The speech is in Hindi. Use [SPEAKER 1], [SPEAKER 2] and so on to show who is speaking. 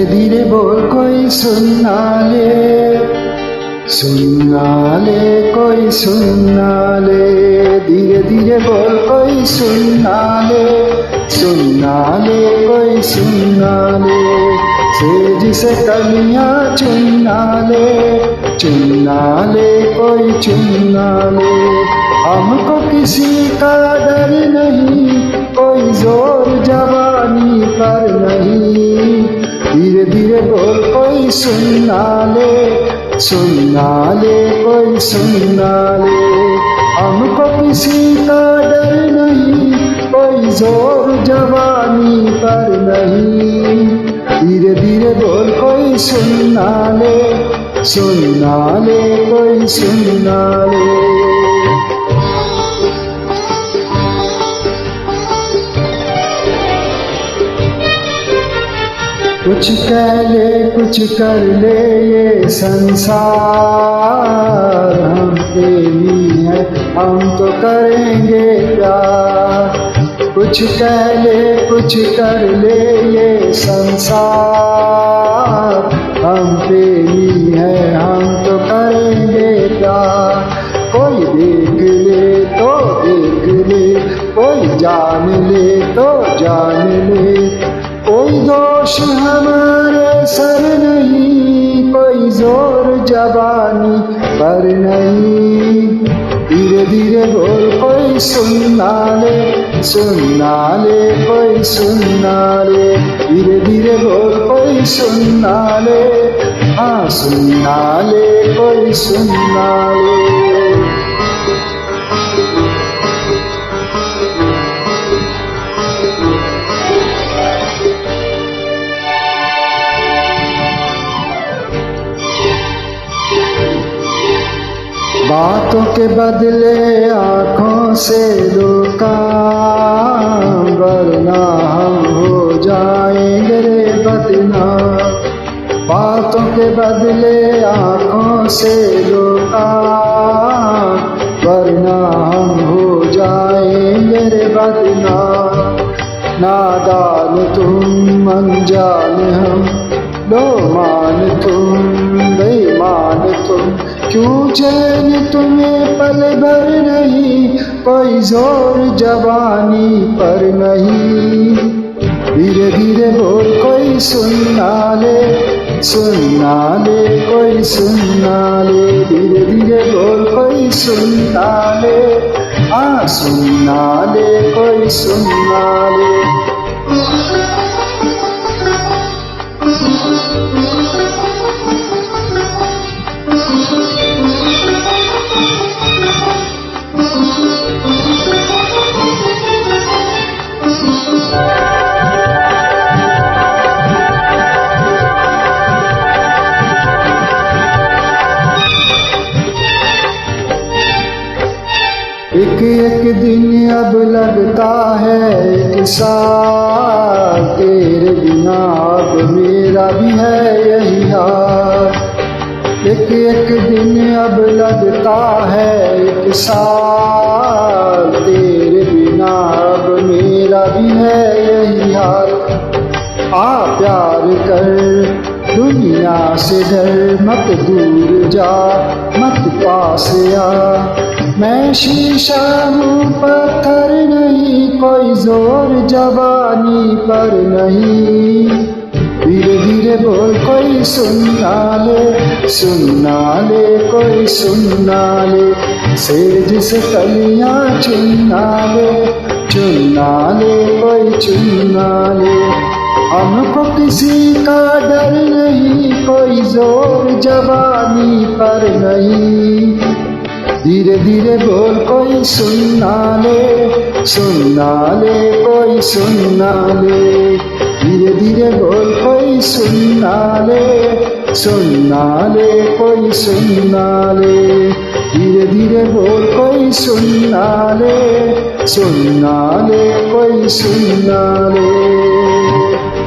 [SPEAKER 1] धीरे बोल कोई सुनना ले कोई सुनना ले। धीरे धीरे बोल कोई सुनना ले कोई सुनना ले। सेज से कलियां चुनना ले कोई चुनना ले। हमको किसी का डर नहीं, कोई जोर जवानी पर नहीं। धीरे धीरे बोल कोई सुनना ले कोई सुनना ले। हमको किसी का डर नहीं, कोई जोर जवानी पर नहीं। धीरे धीरे बोल कोई सुनना ले कोई सुनना ले। कुछ कह ले कुछ कर ले ये संसार, हम पे नहीं है हम तो करेंगे प्यार। कुछ कह ले कुछ कर ले ये संसार, हम पे नहीं है हम तो करेंगे प्यार। कोई देख ले तो देख ले, कोई जान ले तो जान ले। कोई दोष हमारे सर नहीं, कोई जोर जवानी पर नहीं। धीरे धीरे बोल कोई सुनना ले कोई सुनना ले। धीरे धीरे बोल कोई सुनना ले, हाँ सुनना ले कोई सुनना ले। बातों के बदले आँखों से दो काम, वरना हम हो जाएंगे रे बदनाम। बातों के बदले आँखों से दो काम, वरना हम हो जाएंगे रे बदनाम। नादान तुम अनजान हम, लो मान तुम बेईमान तुम। क्यों चैन तुम्हें पल भर नहीं, कोई जोर जवानी पर नहीं। धीरे धीरे बोल कोई सुनना ले कोई सुनना ले। धीरे धीरे बोल कोई सुनना ले, हाँ सुनना ले कोई सुनना ले। एक एक दिन अब लगता है एक साल, तेरे बिना अब मेरा भी है यही हाल। एक एक दिन अब लगता है एक साल, तेरे बिना अब मेरा भी है यही हाल। आ प्यार कर दुनिया से डर, मत दूर जा मत पास आ। मैं शीशा हूँ पत्थर नहीं, कोई जोर जवानी पर नहीं। धीरे धीरे बोल कोई सुनना ले कोई सुनना ले। सेज से कलियां चुनना ले कोई चुनना ले। हमको किसी का डर नहीं, कोई जोर जवानी पर नहीं। धीरे धीरे बोल कोई सुनना ले कोई सुनना ले। धीरे धीरे बोल कोई सुनना ले कोई सुनना ले। धीरे धीरे बोल कोई सुनना ले कोई सुनना ले।